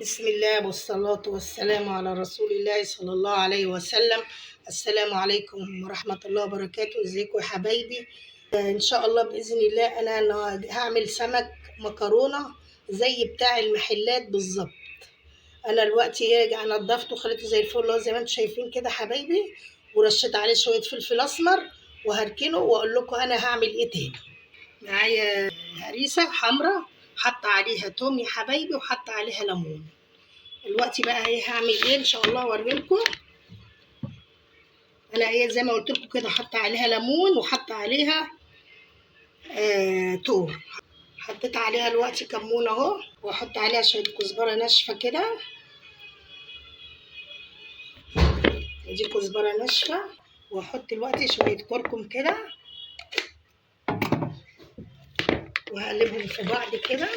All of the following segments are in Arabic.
بسم الله والصلاة والسلام على رسول الله صلى الله عليه وسلم. السلام عليكم ورحمة الله وبركاته. ازيكم يا حبايبي؟ ان شاء الله بإذن الله انا هعمل سمك مكرونة زي بتاع المحلات بالظبط. انا دلوقتي نضفته وخليته زي الفل زي ما انتم شايفين كده حبايبي، ورشيت عليه شوية فلفل اسمر وهركنه واقول لكم انا هعمل ايه تاني. معايا هريسة حمراء حط عليها توم يا حبايبي وحط عليها ليمون. دلوقتي بقى هعمل ايه ان شاء الله اوريلكم. انا زي ما قلت لكم كده حط عليها ليمون وحط عليها توم. حطيت عليها دلوقتي كمون اهو، واحط عليها شويه كزبره ناشفه كده. دي كزبره ناشفه، واحط دلوقتي شويه كركم كده وهقلبهم في بعض كده،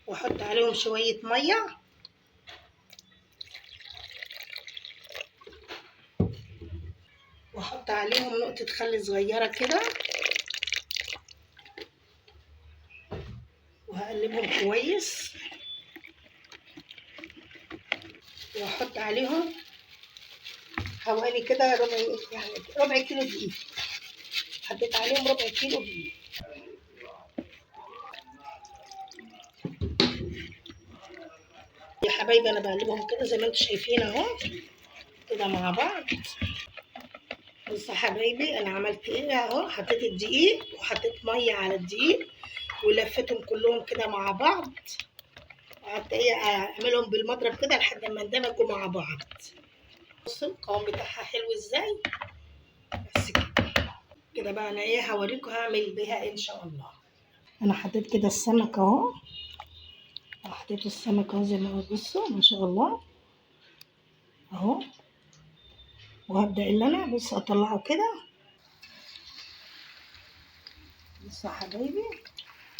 واحط عليهم شويه ميه واحط عليهم نقطه خل صغيره كده وهقلبهم كويس، واحط عليهم حوالي كده ربع كيلو دقيق. حطيت عليهم ربع كيلو دقيق. يا حبايبي انا بقلبهم كده زي ما انتم شايفين اهو كده مع بعض. بصوا يا حبايبي انا عملت ايه اهو، حطيت الدقيق وحطيت ميه على الدقيق ولفتهم كلهم كده مع بعض، وقعدت اعملهم بالمضرب كده لحد ما اندمجوا مع بعض. بصوا القوام بتاعها حلو ازاي. بس كده بقى انا هوريكم هعمل بيها ايه ان شاء الله. انا حطيت كده السمك اهو، حطيت السمك اهو زي ما هو. بصوا ما شاء الله اهو، وهبدأ انا اطلعه كده. بصوا يا حبايبي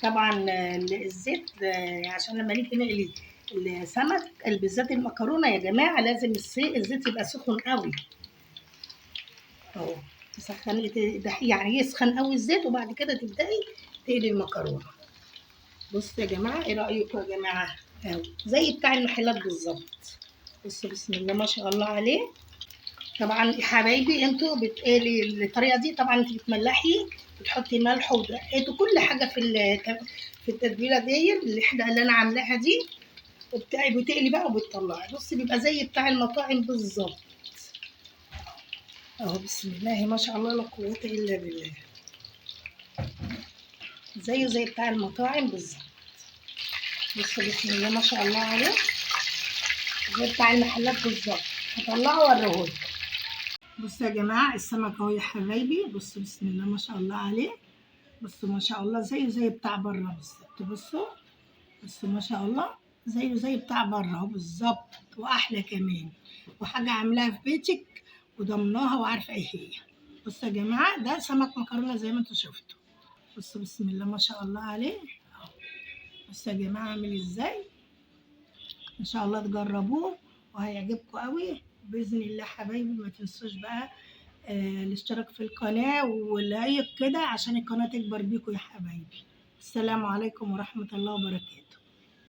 طبعا الزيت عشان لما نيجي نقلي السمك بالذات المكرونه يا جماعه لازم الزيت يبقى سخن قوي اهو. تسخني يعني يسخن قوي الزيت وبعد كده تبدأي تقلي المكرونه. بصوا يا جماعه ايه رأيكم يا جماعه؟ اهو زي بتاع المحلات بالظبط. بصوا بسم الله ما شاء الله عليه. طبعا يا حبايبي انتوا بتقلي الطريقه دي، طبعا انت بتملحي بتحطي ملح ودقيق وكل حاجه في التتبيله دي اللي انا عاملاها دي، بتقلي بقى وبتطلعي. بصي بيبقى زي بتاع المطاعم بالظبط اهو. بسم الله ما شاء الله لا قوه الا بالله، زي بتاع المطاعم بالظبط. بصوا بسم الله ما شاء الله عليه زي بتاع المحلات بالظبط. هطلعه واوريهولكم. بصوا يا جماعه السمك اهو يا حبايبي. بصوا بسم الله ما شاء الله عليه. بصوا ما شاء الله زي بتاع بره بالظبط. بصوا ما شاء الله زي بتاع بره اهو بالظبط، واحلى كمان، وحاجه عاملاها في بيتك وضمناها وعارفه ايه هي. بصوا يا جماعه ده سمك مكرونه زي ما انتم شفتوا. بصوا بسم الله ما شاء الله عليه اهو. بصوا يا جماعه عامل ازاي. ان شاء الله تجربوه وهيعجبكم قوي باذن الله. حبايبي ما تنسوش بقى الاشتراك في القناه واللايك كده عشان القناه تكبر بيكم يا حبايبي. السلام عليكم ورحمه الله وبركاته.